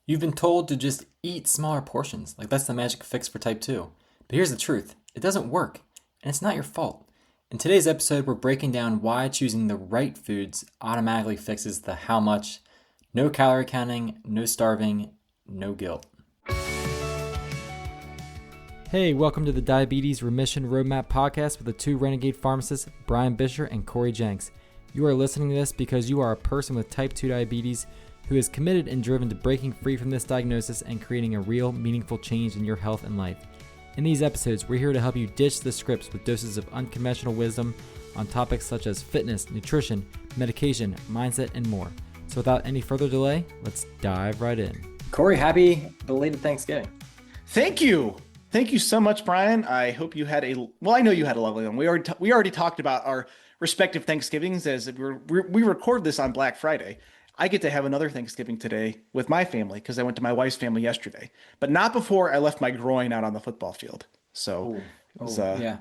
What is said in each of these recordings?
You've been told to just eat smaller portions, like that's the magic fix for type 2. But here's the truth, it doesn't work, and it's not your fault. In today's episode, we're breaking down why choosing the right foods automatically fixes the how much. No calorie counting, no starving, no guilt. Hey, welcome to the Diabetes Remission Roadmap podcast with the two renegade pharmacists, Brian Bisher and Corey Jenks. You are listening to this because you are a person with type 2 diabetes who is committed and driven to breaking free from this diagnosis and creating a real, meaningful change in your health and life. In these episodes, we're here to help you ditch the scripts with doses of unconventional wisdom on topics such as fitness, nutrition, medication, mindset, and more. So without any further delay, let's dive right in. Corey, happy belated Thanksgiving. Thank you. Thank you so much, Brian. I hope you had I know you had a lovely one. We already talked about our respective Thanksgivings as we record this on Black Friday. I get to have another Thanksgiving today with my family because I went to my wife's family yesterday, but not before I left my groin out on the football field. So Yeah,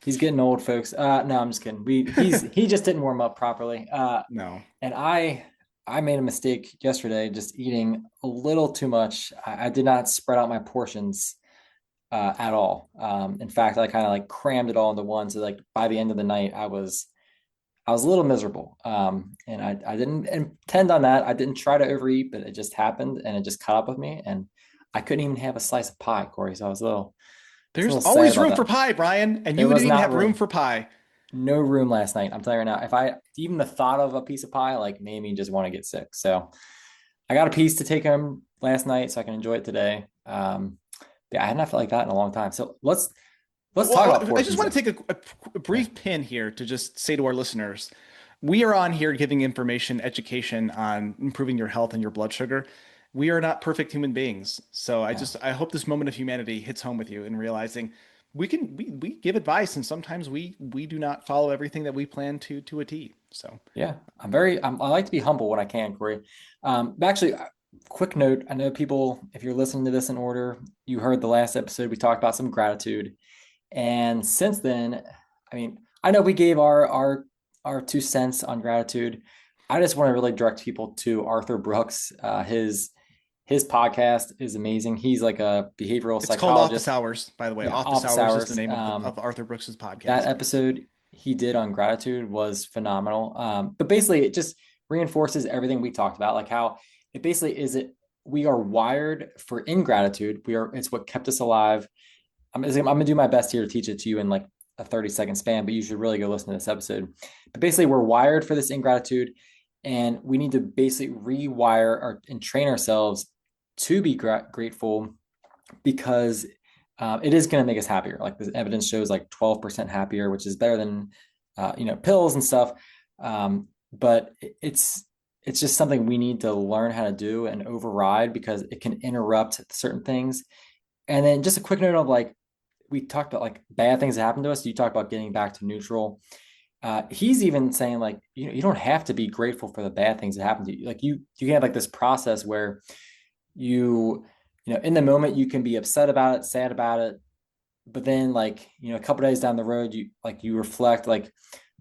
he's getting old, folks. No, I'm just kidding. He just didn't warm up properly. No. And I made a mistake yesterday, just eating a little too much. I did not spread out my portions at all. In fact, I kind of like crammed it all into one. So like by the end of the night, I was a little miserable. And I didn't intend on that. I didn't try to overeat, but it just happened and it just caught up with me. And I couldn't even have a slice of pie, Corey. So I was a little There's sad always about room for that. pie, Brian, and There you was didn't even not have room room. for pie. No room last night. I'm telling you right now, if I even the thought of a piece of pie like made me just want to get sick. So I got a piece to take home last night so I can enjoy it today. Yeah, I had not felt like that in a long time. So let's talk about I just portions want then. to take a brief pin here to just say to our listeners, we are on here giving information, education on improving your health and your blood sugar. We are not perfect human beings. So Yeah. I hope this moment of humanity hits home with you in realizing we give advice and sometimes we do not follow everything that we plan to a T. So Yeah, I like to be humble when I can, Corey. But actually, quick note, I know people, if you're listening to this in order, you heard the last episode, we talked about some gratitude. And since then, I mean, I know we gave our 2 cents on gratitude. I just want to really direct people to Arthur Brooks. His podcast is amazing. He's like a behavioral it's called Office psychologist. Hours, by the way. Yeah, Office office Hours is the hours. name of Arthur Brooks's That podcast. episode he did on gratitude was phenomenal. But basically, it just reinforces everything we talked about, like how it basically is it we are wired for ingratitude. It's what kept us alive. I'm gonna do my best here to teach it to you in like a 30-second span, but you should really go listen to this episode. But basically, we're wired for this ingratitude, and we need to basically and train ourselves to be grateful because it is going to make us happier. Like the evidence shows, like 12% happier, which is better than pills and stuff. But it's just something we need to learn how to do and override because it can interrupt certain things. And then just a quick note of like we talked about like bad things that happen to us. You talked about getting back to neutral. He's even saying like you don't have to be grateful for the bad things that happen to you. Like you can have like this process where in the moment you can be upset about it, sad about it, but then like a couple days down the road you reflect like,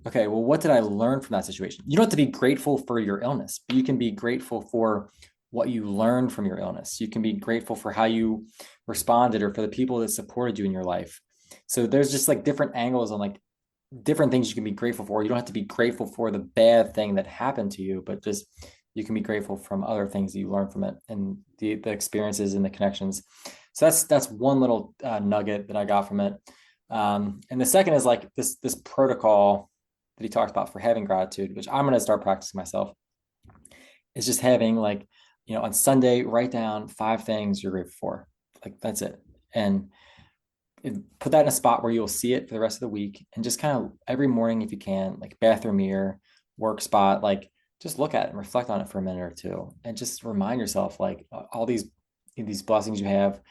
okay, well, what did I learn from that situation? You don't have to be grateful for your illness, but you can be grateful for what you learned from your illness. You can be grateful for how you responded or for the people that supported you in your life. So there's just like different angles on like different things you can be grateful for. You don't have to be grateful for the bad thing that happened to you, but just you can be grateful from other things that you learn from it and the experiences and the connections. So that's one little nugget that I got from it. And the second is like this protocol that he talked about for having gratitude, which I'm going to start practicing myself. Is just having like, on Sunday, write down 5 things you're grateful for. Like that's it. And put that in a spot where you'll see it for the rest of the week and just kind of every morning, if you can, like bathroom mirror, work spot, like just look at it and reflect on it for a minute or two and just remind yourself like all these blessings you have.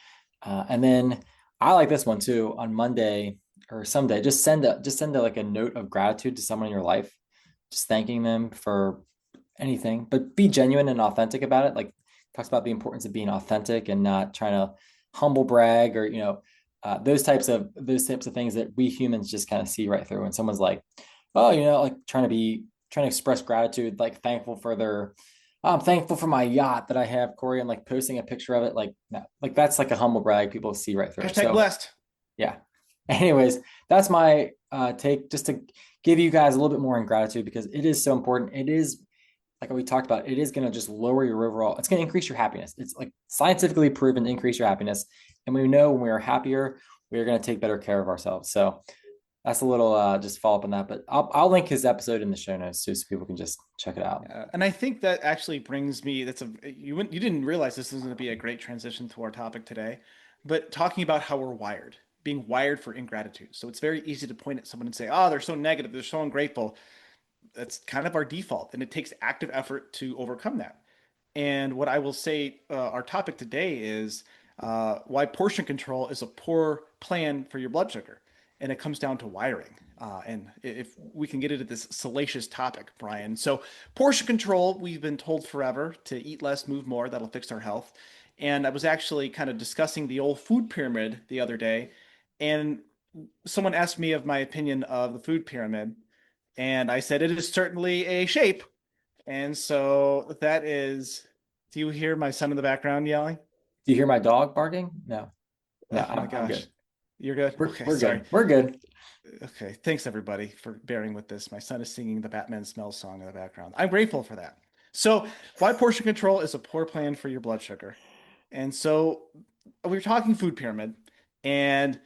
And then I like this one too. On Monday or someday, just send like a note of gratitude to someone in your life, just thanking them for anything, but be genuine and authentic about it. Like talks about the importance of being authentic and not trying to humble brag or those types of things that we humans just kind of see right through. When someone's like, oh, like trying to express gratitude, like thankful for I'm thankful for my yacht that I have, Corey, and like posting a picture of it, like no, like that's like a humble brag. People see right through it. Hashtag So blessed. yeah. Anyways, that's my take, just to give you guys a little bit more in gratitude because it is so important. It is like we talked about, it is going to just lower your overall, it's going to increase your happiness. It's like scientifically proven to increase your happiness. And we know when we are happier, we are going to take better care of ourselves. So that's a little just follow up on that. But I'll link his episode in the show notes too, so people can just check it out. And I think that actually brings me, you didn't realize this was going to be a great transition to our topic today, but talking about how we're wired, being wired for ingratitude. So it's very easy to point at someone and say, oh, they're so negative, they're so ungrateful. That's kind of our default, and it takes active effort to overcome that. And what I will say, our topic today is why portion control is a poor plan for your blood sugar. And it comes down to wiring. And if we can get into this salacious topic, Brian. So, portion control, we've been told forever to eat less, move more. That'll fix our health. And I was actually kind of discussing the old food pyramid the other day. And someone asked me of my opinion of the food pyramid. And I said, it is certainly a shape. And so that is, do you hear my son in the background yelling? Do you hear my dog barking? No, no, Oh my I'm gosh. good. You're good? We're, Okay, we're sorry. good. We're good. Okay, thanks everybody for bearing with this. My son is singing the Batman Smells song in the background. I'm grateful for that. So, why portion control is a poor plan for your blood sugar. And so, we were talking food pyramid, and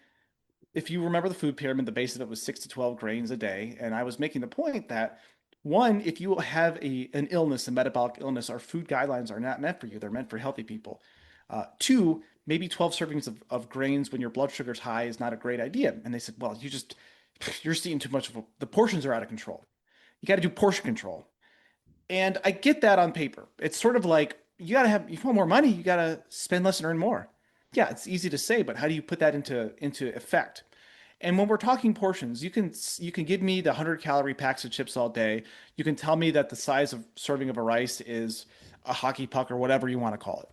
if you remember the food pyramid, the base of it was 6 to 12 grains a day. And I was making the point that one, if you have an illness, a metabolic illness, our food guidelines are not meant for you. They're meant for healthy people. Two, maybe 12 servings of grains when your blood sugar's high is not a great idea. And they said, well, you're just eating too much. The portions are out of control. You got to do portion control. And I get that on paper. It's sort of like if you want more money, you got to spend less and earn more. Yeah, it's easy to say, but how do you put that into effect? And when we're talking portions, you can give me the 100-calorie packs of chips all day. You can tell me that the size of serving of a rice is a hockey puck or whatever you want to call it.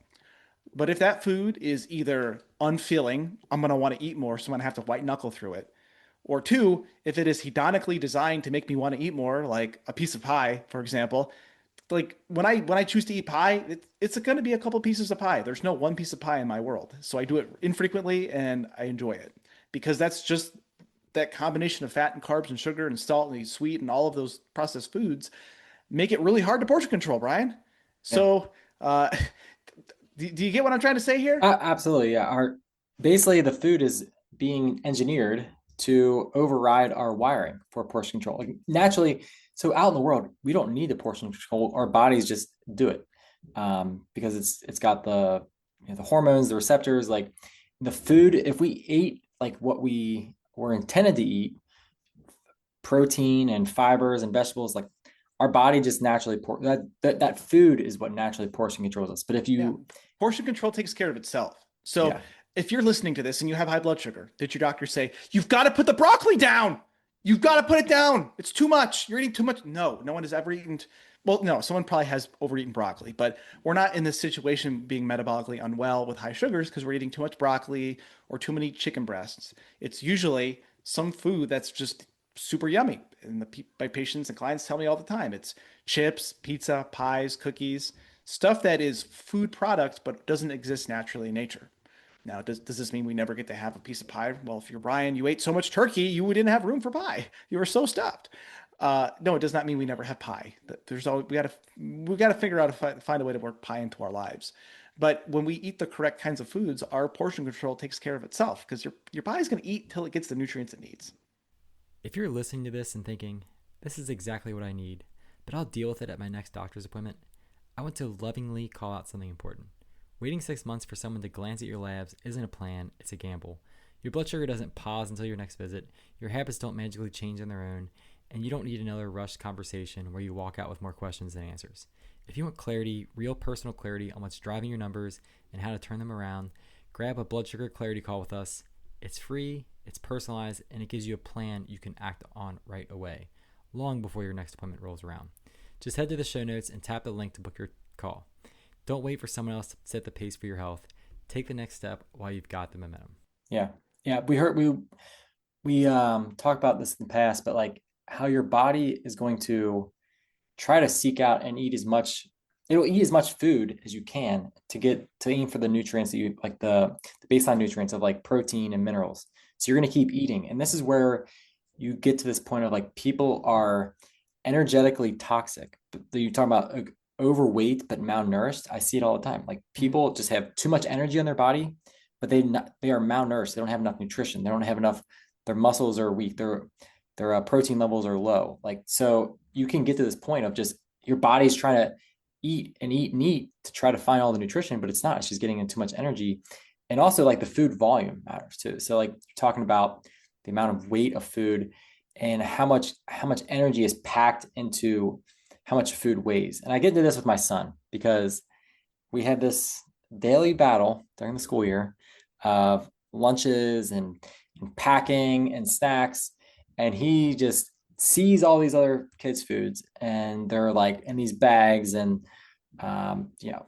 But if that food is either unfilling, I'm going to want to eat more, so I'm going to have to white knuckle through it. Or two, if it is hedonically designed to make me want to eat more, like a piece of pie, for example, like when I choose to eat pie, it's going to be a couple pieces of pie. There's no one piece of pie in my world. So I do it infrequently and I enjoy it because that's just that combination of fat and carbs and sugar and salt and sweet and all of those processed foods make it really hard to portion control, Brian. Yeah. So, do you get what I'm trying to say here? Absolutely. Yeah. Basically the food is being engineered to override our wiring for portion control. Like naturally, so out in the world, we don't need the portion control. Our bodies just do it because it's got the hormones, the receptors, like the food. If we ate like what we were intended to eat, protein and fibers and vegetables, like our body just naturally that food is what naturally portion controls us. But if Yeah. you, Portion control takes care of itself. So yeah, if you're listening to this and you have high blood sugar, did your doctor say, you've got to put the broccoli down? You've got to put it down. It's too much. You're eating too much. No, no one has ever eaten. Well, no, someone probably has overeaten broccoli, but we're not in this situation being metabolically unwell with high sugars because we're eating too much broccoli or too many chicken breasts. It's usually some food that's just super yummy. And my patients and clients tell me all the time it's chips, pizza, pies, cookies, stuff that is food products but doesn't exist naturally in nature. Now, does this mean we never get to have a piece of pie? Well, if you're Brian, you ate so much turkey, you didn't have room for pie. You were so stuffed. No, it does not mean we never have pie. There's always we got to figure out find a way to work pie into our lives. But when we eat the correct kinds of foods, our portion control takes care of itself because your body's going to eat till it gets the nutrients it needs. If you're listening to this and thinking, this is exactly what I need, but I'll deal with it at my next doctor's appointment, I want to lovingly call out something important. Waiting 6 months for someone to glance at your labs isn't a plan, it's a gamble. Your blood sugar doesn't pause until your next visit, your habits don't magically change on their own, and you don't need another rushed conversation where you walk out with more questions than answers. If you want clarity, real personal clarity on what's driving your numbers and how to turn them around, grab a blood sugar clarity call with us. It's free, it's personalized, and it gives you a plan you can act on right away, long before your next appointment rolls around. Just head to the show notes and tap the link to book your call. Don't wait for someone else to set the pace for your health. Take the next step while you've got the momentum. yeah, yeah. We talked about this in the past, but like how your body is going to try to seek out and eat as much it'll eat as much food as you can to get to aim for the nutrients that you like the baseline nutrients of like protein and minerals. So you're going to keep eating. And this is where you get to this point of like people are energetically toxic. You talk about overweight but malnourished. I see it all the time. Like Mhm. people just have too much energy on their body, but they are malnourished. They don't have enough nutrition. They don't have enough. Their muscles are weak. Their protein levels are low. Like so, you can get to this point of just your body's trying to eat and eat and eat to try to find all the nutrition, but it's not. It's just getting in too much energy. And also like the food volume matters too. So like you're talking about the amount of weight of food and how much energy is packed into how much food weighs. And I get into this with my son because we had this daily battle during the school year of lunches and packing and snacks. And he just sees all these other kids' foods and they're like in these bags and, you know,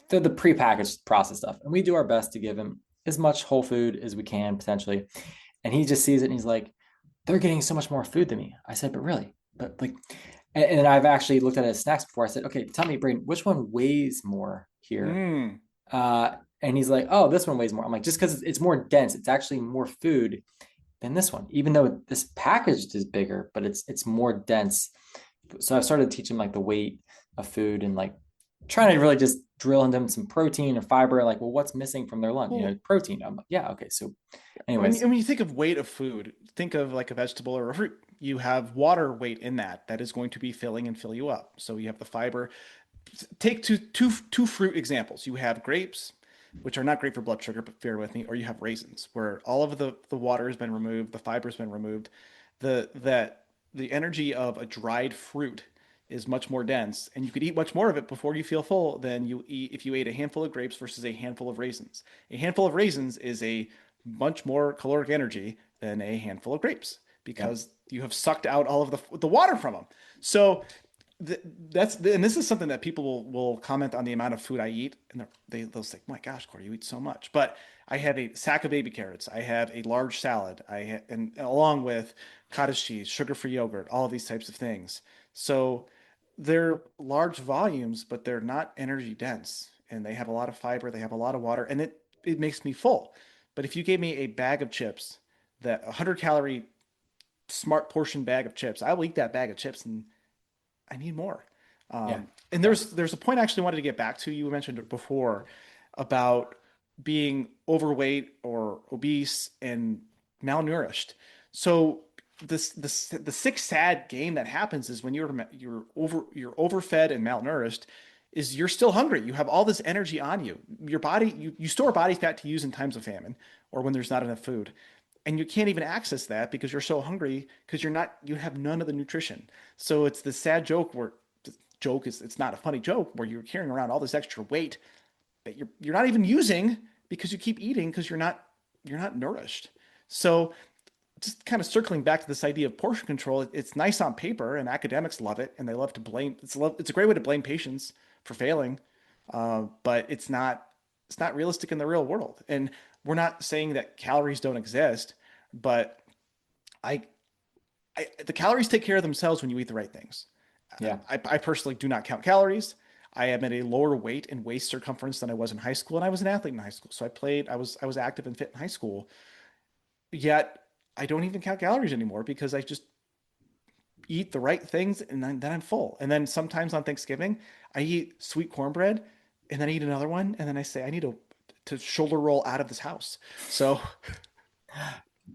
they're the prepackaged processed stuff. And we do our best to give him as much whole food as we can potentially. And he just sees it and he's like, they're getting so much more food than me. I said, but really? But like, and I've actually looked at his snacks before. I said, okay, tell me, Braden, which one weighs more here? Mm. And he's like, oh, this one weighs more. I'm like, just because it's more dense, it's actually more food than this one, even though this package is bigger, but it's more dense. So I've started teaching like the weight of food and like trying to really just drill into them some protein and fiber. Like, well, what's missing from their lunch? You Well, know, protein. I'm like, yeah, okay. So, when anyways, when you think of weight of food, think of like a vegetable or a fruit. You have water weight in that is going to be filling and fill you up. So you have the fiber. Take two fruit examples. You have grapes, which are not great for blood sugar, but bear with me, or you have raisins, where all of the water has been removed, the fiber has been removed. The energy of a dried fruit is much more dense, and you could eat much more of it before you feel full than you eat if you ate a handful of grapes versus a handful of raisins. A handful of raisins is a much more caloric energy than a handful of grapes yeah, because you have sucked out all of the water from them. So and this is something that people will comment on the amount of food I eat, and they'll say, "My gosh, Corey, you eat so much." But I have a sack of baby carrots, I have a large salad, and along with cottage cheese, sugar-free yogurt, all of these types of things. So they're large volumes, but they're not energy dense, and they have a lot of fiber, they have a lot of water, and it makes me full. But if you gave me a bag of chips, that 100-calorie smart portion bag of chips, I will eat that bag of chips and I need more. yeah, And yeah, there's a point I actually wanted to get back to. You mentioned it before about being overweight or obese and malnourished. So the sick sad game that happens is when you're overfed and malnourished is you're still hungry. You have all this energy on you. Your body you store body fat to use in times of famine or when there's not enough food. And you can't even access that because you're so hungry because you have none of the nutrition. So it's the sad joke where joke is it's not a funny joke where you're carrying around all this extra weight that you're not even using because you keep eating because you're not nourished. So just kind of circling back to this idea of portion control, it's nice on paper and academics love it and they love to blame. It's a great way to blame patients for failing, but it's not realistic in the real world. And we're not saying that calories don't exist, but I the calories take care of themselves when you eat the right things. yeah. I personally do not count calories. I am at a lower weight and waist circumference than I was in high school, and I was an athlete in high school. So I was active and fit in high school. Yet I don't even count calories anymore because I just eat the right things and then I'm full. And then sometimes on Thanksgiving, I eat sweet cornbread and then I eat another one and then I say I need to shoulder roll out of this house. So,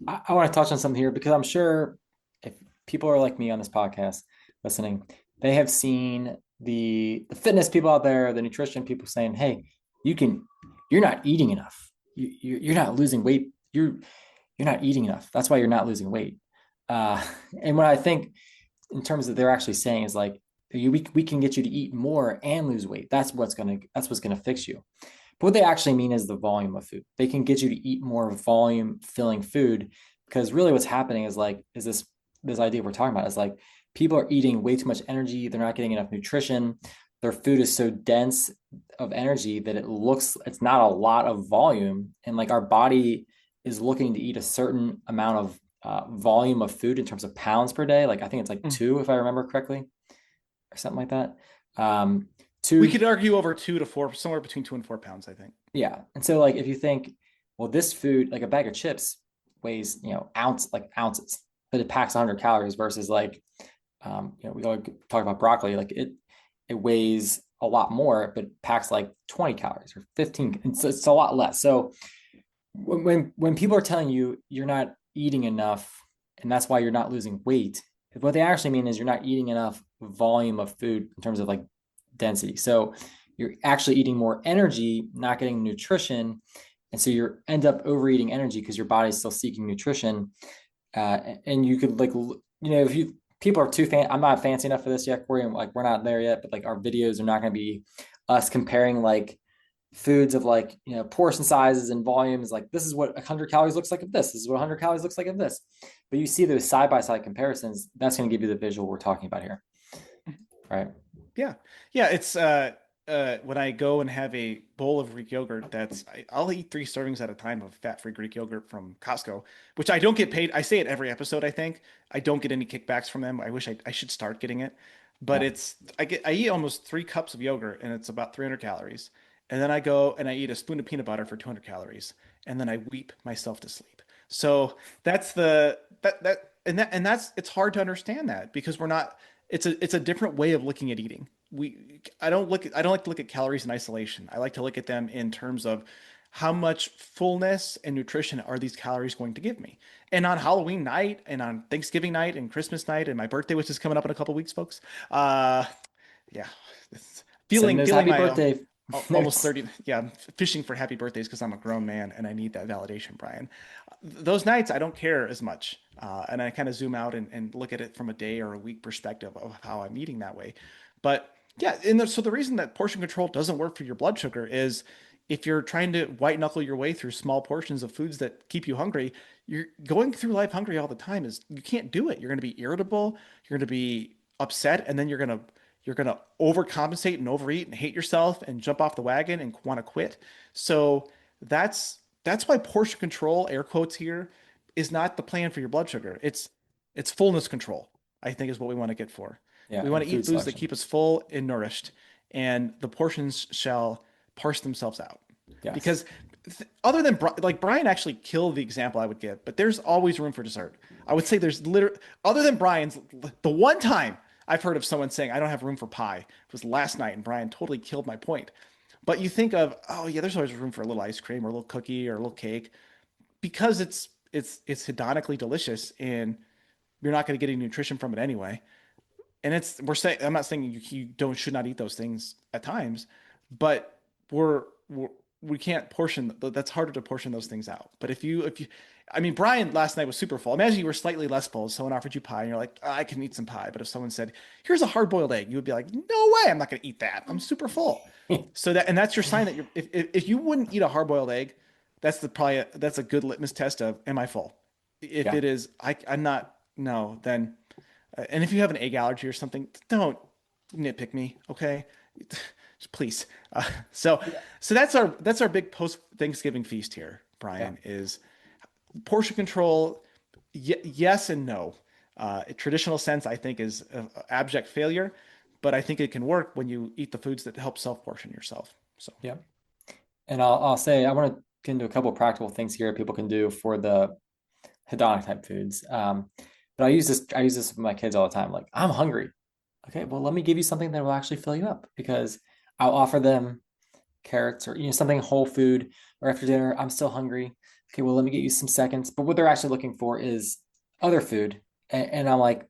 I want to touch on something here because I'm sure if people are like me on this podcast listening, they have seen the fitness people out there, the nutrition people saying, "Hey, you can, you're not eating enough. You're not losing weight. You're not eating enough. That's why you're not losing weight." Uh, and what I think in terms of they're actually saying is like, we can get you to eat more and lose weight. That's what's gonna fix you. But what they actually mean is the volume of food. They can get you to eat more volume filling food because really what's happening is like, is this idea we're talking about is like people are eating way too much energy. They're not getting enough nutrition. Their food is so dense of energy that it's not a lot of volume. And like our body is looking to eat a certain amount of volume of food in terms of pounds per day. Like I think it's like mm, two, if I remember correctly, or something like that. Um, We two, could argue over 2 to 4, somewhere between 2 and 4 pounds, I think. yeah. And so like if you think, well, this food, like a bag of chips weighs, ounces, but it packs 100 calories versus like, we all talk about broccoli, like it weighs a lot more, but packs like 20 calories or 15. It's a lot less. So when people are telling you you're not eating enough and that's why you're not losing weight, what they actually mean is you're not eating enough volume of food in terms of like density. So you're actually eating more energy, not getting nutrition. And so you end up overeating energy because your body's still seeking nutrition. And you could if you people are too I'm not fancy enough for this yet, Corey, and like we're not there yet, but like our videos are not going to be us comparing like foods of like portion sizes and volumes, like this is what 100 calories looks like of this is what 100 calories looks like of this, but you see those side by side comparisons, that's going to give you the visual we're talking about here, right? Yeah. Yeah. It's when I go and have a bowl of Greek yogurt, I'll eat 3 servings at a time of fat-free Greek yogurt from Costco, which I don't get paid. I say it every episode, I think. I don't get any kickbacks from them. I wish I should start getting it. But Yeah. I eat almost 3 cups of yogurt and it's about 300 calories. And then I go and I eat a spoon of peanut butter for 200 calories. And then I weep myself to sleep. So that's the and that's it's hard to understand that because we're not it's a different way of looking at eating. I don't like to look at calories in isolation. I like to look at them in terms of how much fullness and nutrition are these calories going to give me. And on Halloween night and on Thanksgiving night and Christmas night and my birthday, which is coming up in a couple weeks, folks. Yeah, it's Sending those feeling happy my birthday almost notes. 30. Yeah, I'm fishing for happy birthdays because I'm a grown man and I need that validation, Brian. Those nights I don't care as much. And I kind of zoom out and look at it from a day or a week perspective of how I'm eating that way. But yeah, so the reason that portion control doesn't work for your blood sugar is if you're trying to white knuckle your way through small portions of foods that keep you hungry, you're going through life hungry all the time is you can't do it. You're going to be irritable, you're going to be upset, and then you're going to overcompensate and overeat and hate yourself and jump off the wagon and want to quit. So that's why portion control, air quotes here, is not the plan for your blood sugar. It's fullness control, I think is what we want to get for. Yeah, We want and to eat food foods that selection. keep us full and nourished, and the portions shall parse themselves out. Yes. Because other than like Brian actually killed the example I would give, but there's always room for dessert. I would say there's literally other than Brian's the one time I've heard of someone saying I don't have room for pie was last night, and Brian totally killed my point. But you think of, oh yeah, there's always room for a little ice cream or a little cookie or a little cake because it's hedonically delicious and you're not going to get any nutrition from it anyway. And I'm not saying you don't should not eat those things at times, but we're we can't portion that's harder to portion those things out. But if you I mean Brian last night was super full. Imagine you were slightly less full. Someone offered you pie and you're like, "Oh, I can eat some pie." But if someone said, "Here's a hard-boiled egg," you would be like, "No way, I'm not going to eat that. I'm super full." So that's your sign that if you wouldn't eat a hard-boiled egg, that's a good litmus test of am I full? If Yeah. it is I'm not, no, then and if you have an egg allergy or something, don't nitpick me, okay? Please. So Yeah. that's our big post Thanksgiving feast here, Yeah. Brian, is portion control. Yes and no. Traditional sense, I think, is abject failure, but I think it can work when you eat the foods that help self portion yourself. So Yeah. And I'll say I want to get into a couple of practical things here people can do for the hedonic type foods. But I use this with my kids all the time. Like, I'm hungry. Okay, well, let me give you something that will actually fill you up because I'll offer them carrots or something whole food, or after dinner, I'm still hungry. Okay, well, let me get you some seconds. But what they're actually looking for is other food. And I'm like,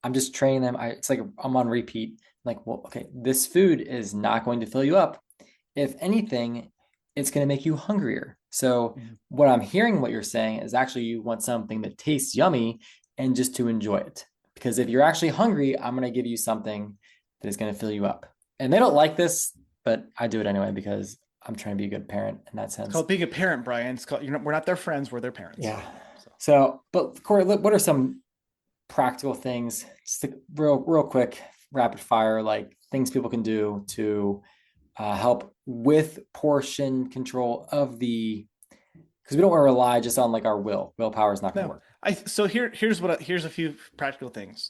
I'm just training them. It's like I'm on repeat. Like, well, okay, this food is not going to fill you up. If anything, it's going to make you hungrier. So, mhm. what I'm hearing what you're saying is actually you want something that tastes yummy and just to enjoy it. Because if you're actually hungry, I'm going to give you something that is going to fill you up. And they don't like this, but I do it anyway because I'm trying to be a good parent in that It's sense. called being a parent, Brian. We're not their friends, we're their parents. Yeah. So So, but Corey, what are some practical things, just like real quick, rapid fire, like things people can do to help with portion control of the, because we don't want to rely just on like our willpower is not going to no, work. here's a few practical things.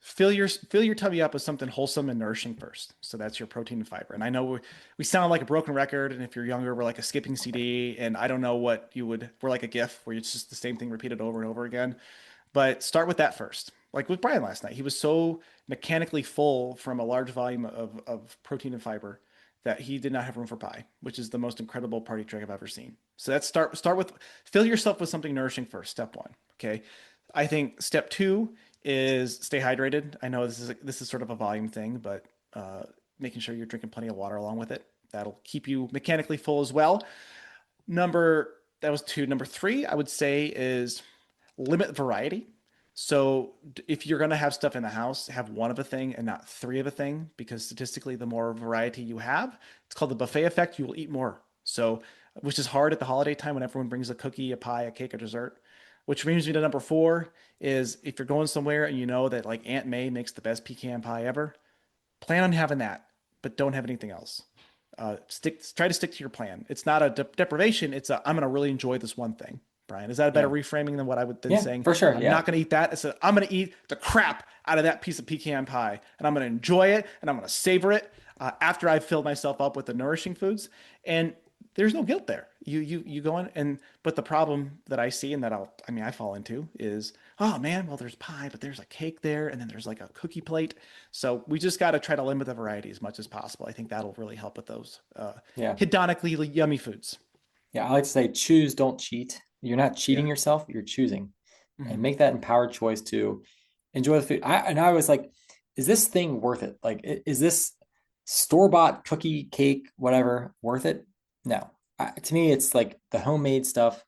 fill your tummy up with something wholesome and nourishing first. So that's your protein and fiber. And I know we sound like a broken record, and if you're younger, we're like a skipping CD, and I don't know what we're like a GIF where it's just the same thing repeated over and over again. But start with that first. Like with Brian last night, he was so mechanically full from a large volume of protein and fiber that he did not have room for pie, which is the most incredible party trick I've ever seen. So that's start with fill yourself with something nourishing first. Step one. Okay. I think step two is stay hydrated. I know this is sort of a volume thing, but making sure you're drinking plenty of water along with it. That'll keep you mechanically full as well. That was two. Number three, I would say is limit variety. So if you're going to have stuff in the house, have one of a thing and not three of a thing, because statistically, the more variety you have, it's called the buffet effect. You will eat more. So, which is hard at the holiday time when everyone brings a cookie, a pie, a cake, a dessert. Which brings me to number four is if you're going somewhere and you know that like Aunt May makes the best pecan pie ever, plan on having that, but don't have anything else. Try to stick to your plan. It's not a deprivation. I'm going to really enjoy this one thing. Brian, is that a better reframing than what I would then saying? For sure. I'm not going to eat that. I'm going to eat the crap out of that piece of pecan pie, and I'm going to enjoy it, and I'm going to savor it after I've filled myself up with the nourishing foods. And there's no guilt there. You go in, but the problem that I see and that I fall into is, oh man, well there's pie, but there's a cake there, and then there's like a cookie plate. So we just got to try to limit the variety as much as possible. I think that'll really help with those hedonically yummy foods. Yeah, I like to say choose, don't cheat. You're not cheating yourself, you're choosing. And make that empowered choice to enjoy the food. I was like, is this thing worth it? Like, is this store-bought cookie, cake, whatever, worth it? No. To me, it's like the homemade stuff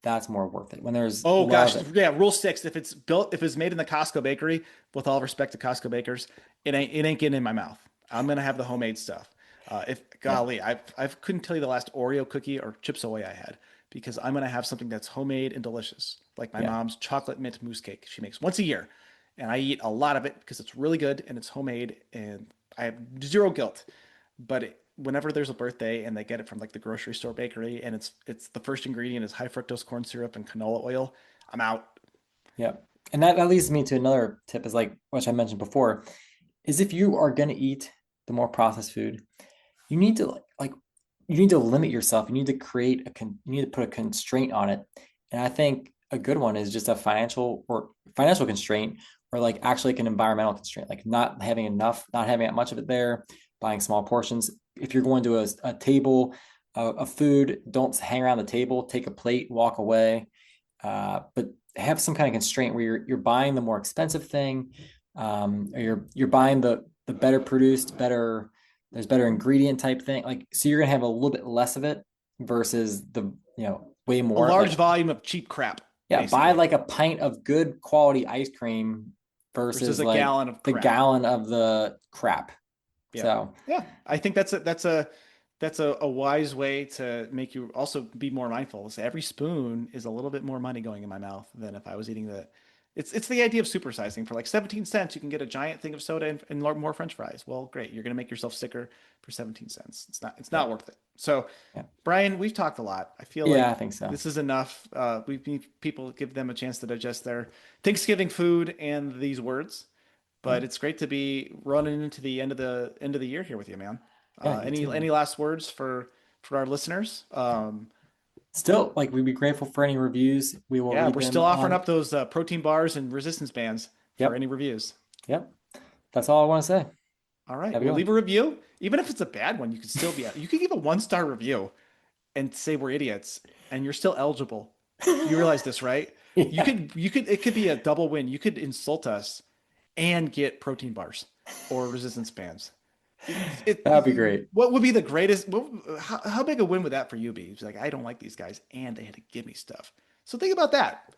that's more worth it. When there's rule 6: if it's made in the Costco bakery, with all respect to Costco bakers, it ain't getting in my mouth. I'm gonna have the homemade stuff. I couldn't tell you the last Oreo cookie or Chips Ahoy I had, because I'm gonna have something that's homemade and delicious, like my mom's chocolate mint mousse cake she makes once a year, and I eat a lot of it because it's really good and it's homemade, and I have zero guilt. But whenever there's a birthday and they get it from like the grocery store bakery, and it's the first ingredient is high fructose corn syrup and canola oil, I'm out. Yeah. And that leads me to another tip is like, which I mentioned before, is if you are going to eat the more processed food, you need to you need to limit yourself. You need to you need to put a constraint on it. And I think a good one is just a financial constraint, or like actually like an environmental constraint, like not having enough, not having that much of it there, buying small portions. If you're going to a table of food, don't hang around the table, take a plate, walk away. But have some kind of constraint where you're buying the more expensive thing, or you're buying the better produced, there's better ingredient type thing. Like, so you're gonna have a little bit less of it versus the way more a large volume of cheap crap. Yeah, basically. Buy like a pint of good quality ice cream versus like gallon of crap. Gallon of the crap. Yeah. So I think that's a wise way to make you also be more mindful. So every spoon is a little bit more money going in my mouth than if I was eating it's the idea of supersizing. For like 17 cents, you can get a giant thing of soda and more French fries. Well, great. You're going to make yourself sicker for 17 cents. It's not worth it. So Brian, we've talked a lot. I feel like I think so. This is enough. We need people, give them a chance to digest their Thanksgiving food and these words. But it's great to be running into the end of the year here with you, man. Any last words for our listeners? Still, like, we'd be grateful for any reviews. We will. Yeah, we're still offering up those protein bars and resistance bands for any reviews. Yep, that's all I want to say. All right, leave a review, even if it's a bad one. You could still you could give a 1-star review and say we're idiots, and you're still eligible. You realize this, right? Yeah. It could be a double win. You could insult us and get protein bars or resistance bands. That'd be great. What would be the greatest? How big a win would that for you be? It's like, I don't like these guys, and they had to give me stuff. So think about that.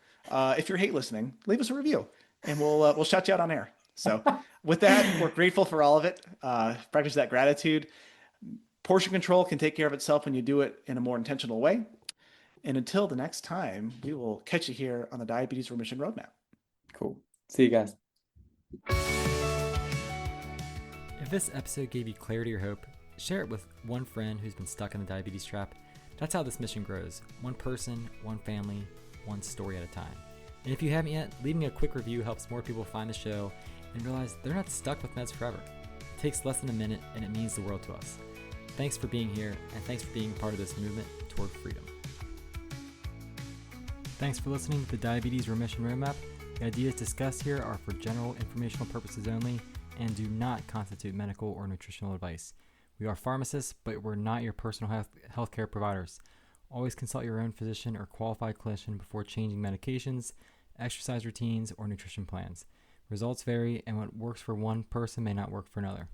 If you're hate listening, leave us a review, and we'll shout you out on air. So with that, we're grateful for all of it. Practice that gratitude. Portion control can take care of itself when you do it in a more intentional way. And until the next time, we will catch you here on the Diabetes Remission Roadmap. Cool. See you guys. If this episode gave you clarity or hope, share it with one friend who's been stuck in the diabetes trap. That's how this mission grows. One person, one family, one story at a time. And if you haven't yet, leaving a quick review helps more people find the show and realize they're not stuck with meds forever. It takes less than a minute, and it means the world to us. Thanks for being here, and thanks for being part of this movement toward freedom. Thanks for listening to the Diabetes Remission Roadmap. The ideas discussed here are for general informational purposes only and do not constitute medical or nutritional advice. We are pharmacists, but we're not your personal healthcare providers. Always consult your own physician or qualified clinician before changing medications, exercise routines, or nutrition plans. Results vary, and what works for one person may not work for another.